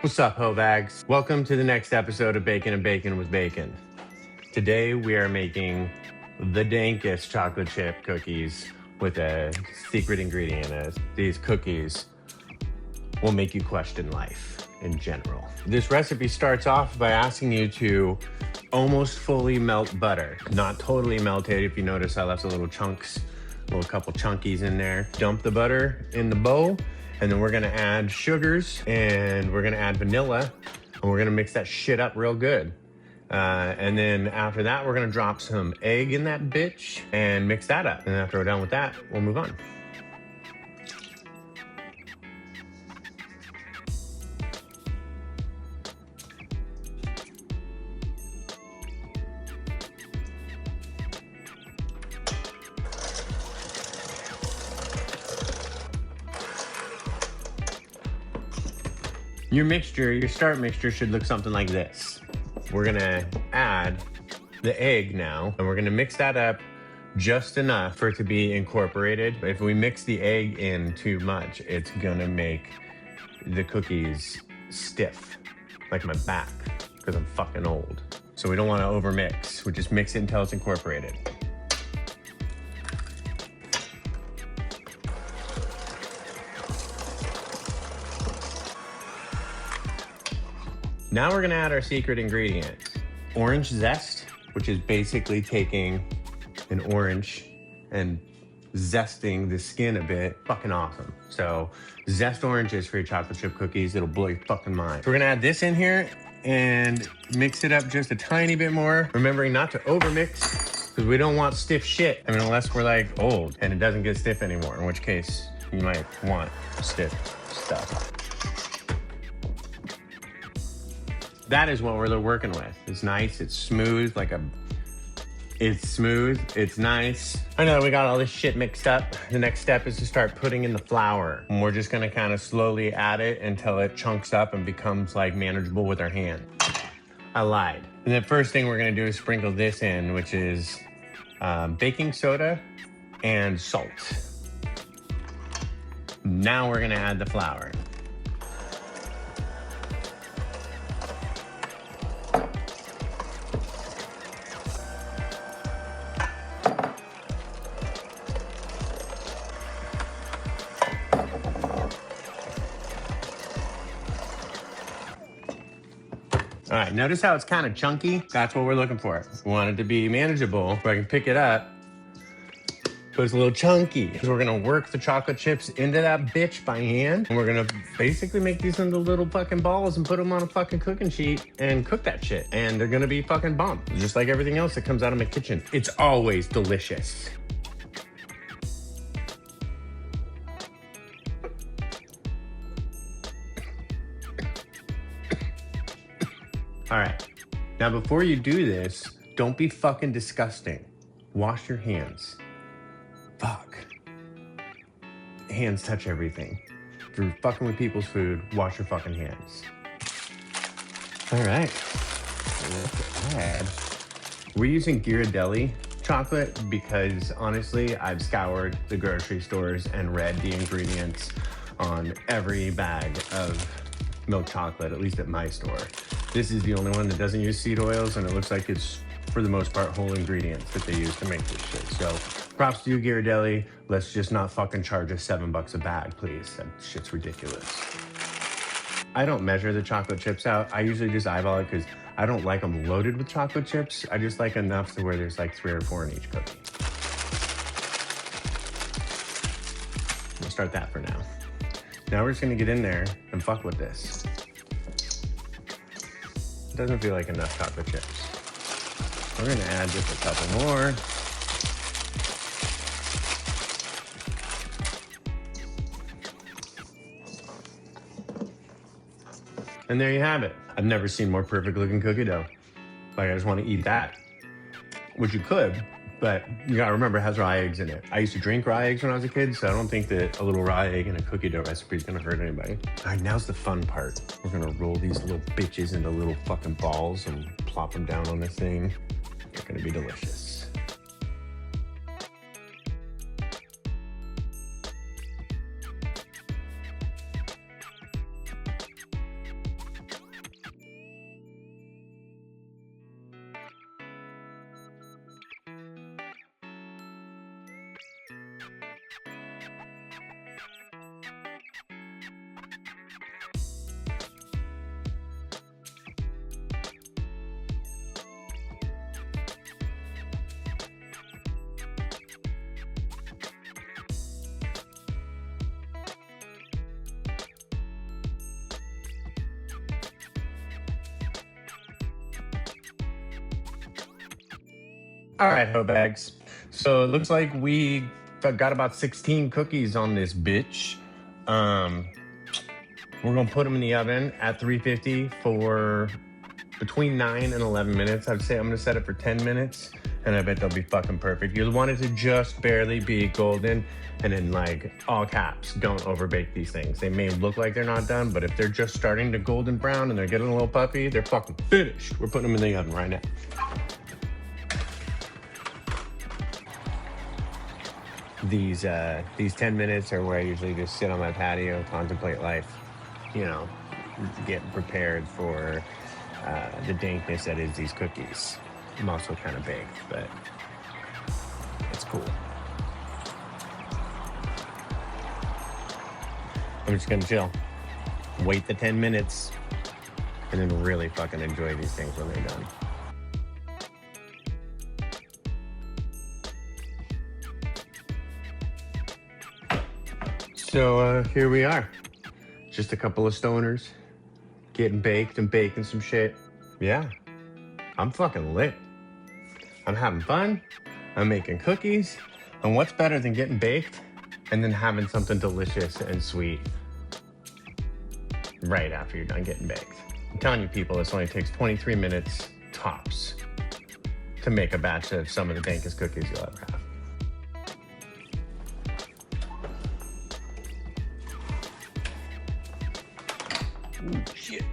What's up, Ho Bags? Welcome to the next episode of Bacon and Bacon with Bacon. Today we are making the dankest chocolate chip cookies with a secret ingredient. These cookies will make you question life in general. This recipe starts off by asking you to almost fully melt butter. Not totally melted. If you notice, I left a little couple chunkies in there. Dump the butter in the bowl, and then we're gonna add sugars and we're gonna add vanilla, and we're gonna mix that shit up real good. And then after that, we're gonna drop some egg in that bitch and mix that up. And after we're done with that, we'll move on. Your start mixture should look something like this. We're gonna add the egg now, and we're gonna mix that up just enough for it to be incorporated. If we mix the egg in too much, it's gonna make the cookies stiff, like my back, because I'm fucking old. So we don't wanna overmix. We just mix it until it's incorporated. Now we're gonna add our secret ingredient, orange zest, which is basically taking an orange and zesting the skin a bit. Fucking awesome. So zest oranges for your chocolate chip cookies. It'll blow your fucking mind. So we're gonna add this in here and mix it up just a tiny bit more. Remembering not to overmix, because we don't want stiff shit. I mean, unless we're like old and it doesn't get stiff anymore, in which case you might want stiff stuff. That is what we're working with. It's nice, it's smooth, it's nice. I know we got all this shit mixed up. The next step is to start putting in the flour. And we're just gonna kind of slowly add it until it chunks up and becomes like manageable with our hand. I lied. And the first thing we're gonna do is sprinkle this in, which is baking soda and salt. Now we're gonna add the flour. All right, notice how it's kind of chunky? That's what we're looking for. We want it to be manageable, so I can pick it up, but it's a little chunky. So we're gonna work the chocolate chips into that bitch by hand, and we're gonna basically make these into little fucking balls and put them on a fucking cooking sheet and cook that shit. And they're gonna be fucking bomb, just like everything else that comes out of my kitchen. It's always delicious. All right, now before you do this, don't be fucking disgusting. Wash your hands. Fuck. Hands touch everything. If you're fucking with people's food, wash your fucking hands. All right, let's add. We're using Ghirardelli chocolate because honestly, I've scoured the grocery stores and read the ingredients on every bag of milk chocolate, at least at my store. This is the only one that doesn't use seed oils, and it looks like it's, for the most part, whole ingredients that they use to make this shit. So props to you, Ghirardelli. Let's just not fucking charge us $7 a bag, please. That shit's ridiculous. I don't measure the chocolate chips out. I usually just eyeball it because I don't like them loaded with chocolate chips. I just like enough to where there's like 3 or 4 in each cookie. We'll start that for now. Now we're just gonna get in there and fuck with this. It doesn't feel like enough chocolate chips. We're gonna add just a couple more. And there you have it. I've never seen more perfect looking cookie dough. Like, I just wanna eat that. Which you could, but you gotta remember it has raw eggs in it. I used to drink raw eggs when I was a kid, so I don't think that a little raw egg in a cookie dough recipe is gonna hurt anybody. All right, now's the fun part. We're gonna roll these little bitches into little fucking balls and plop them down on this thing. They're gonna be delicious. All right, Ho Bags. So it looks like we got about 16 cookies on this bitch. We're gonna put them in the oven at 350 for between 9 and 11 minutes. I'd say I'm gonna set it for 10 minutes, and I bet they'll be fucking perfect. You'll want it to just barely be golden, and in like all caps, don't overbake these things. They may look like they're not done, but if they're just starting to golden brown and they're getting a little puffy, they're fucking finished. We're putting them in the oven right now. These 10 minutes are where I usually just sit on my patio, contemplate life, you know, get prepared for the dankness that is these cookies. I'm also kind of baked, but it's cool. I'm just gonna chill, wait the 10 minutes, and then really fucking enjoy these things when they're done. So here we are, just a couple of stoners getting baked and baking some shit. Yeah, I'm fucking lit. I'm having fun. I'm making cookies. And what's better than getting baked and then having something delicious and sweet right after you're done getting baked? I'm telling you people, this only takes 23 minutes tops to make a batch of some of the dankest cookies you'll ever have. Ooh, shit.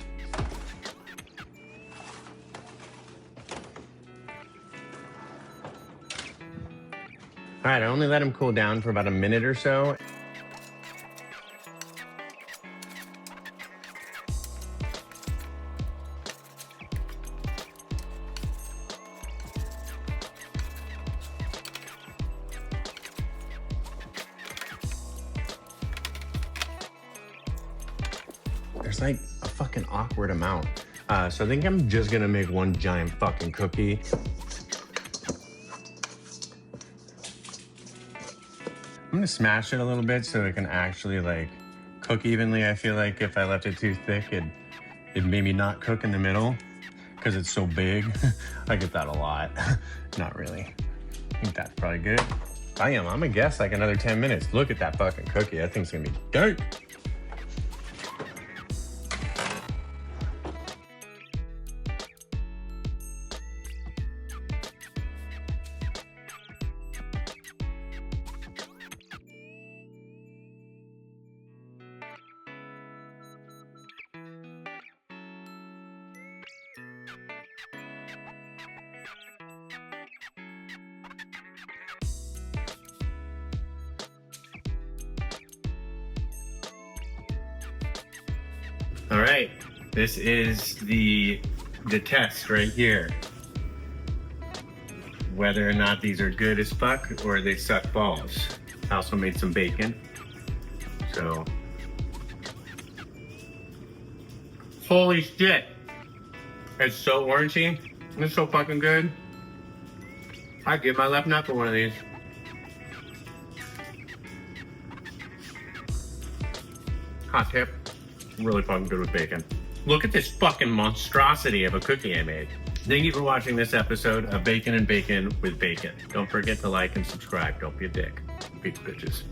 All right, I only let them cool down for about a minute or so. There's like a fucking awkward amount. So I think I'm just gonna make one giant fucking cookie. I'm gonna smash it a little bit so it can actually like cook evenly. I feel like if I left it too thick, it'd maybe not cook in the middle because it's so big. I get that a lot. Not really. I think that's probably good. I'm gonna guess like another 10 minutes. Look at that fucking cookie. That thing's gonna be dope. All right, this is the test right here. Whether or not these are good as fuck or they suck balls. I also made some bacon. So, holy shit. It's so orangey. It's so fucking good. I'd give my left nut for one of these. Hot tip. Really fucking good with bacon. Look at this fucking monstrosity of a cookie I made. Thank you for watching this episode of Bacon and Bacon with Bacon. Don't forget to like and subscribe. Don't be a dick. Peace, bitches.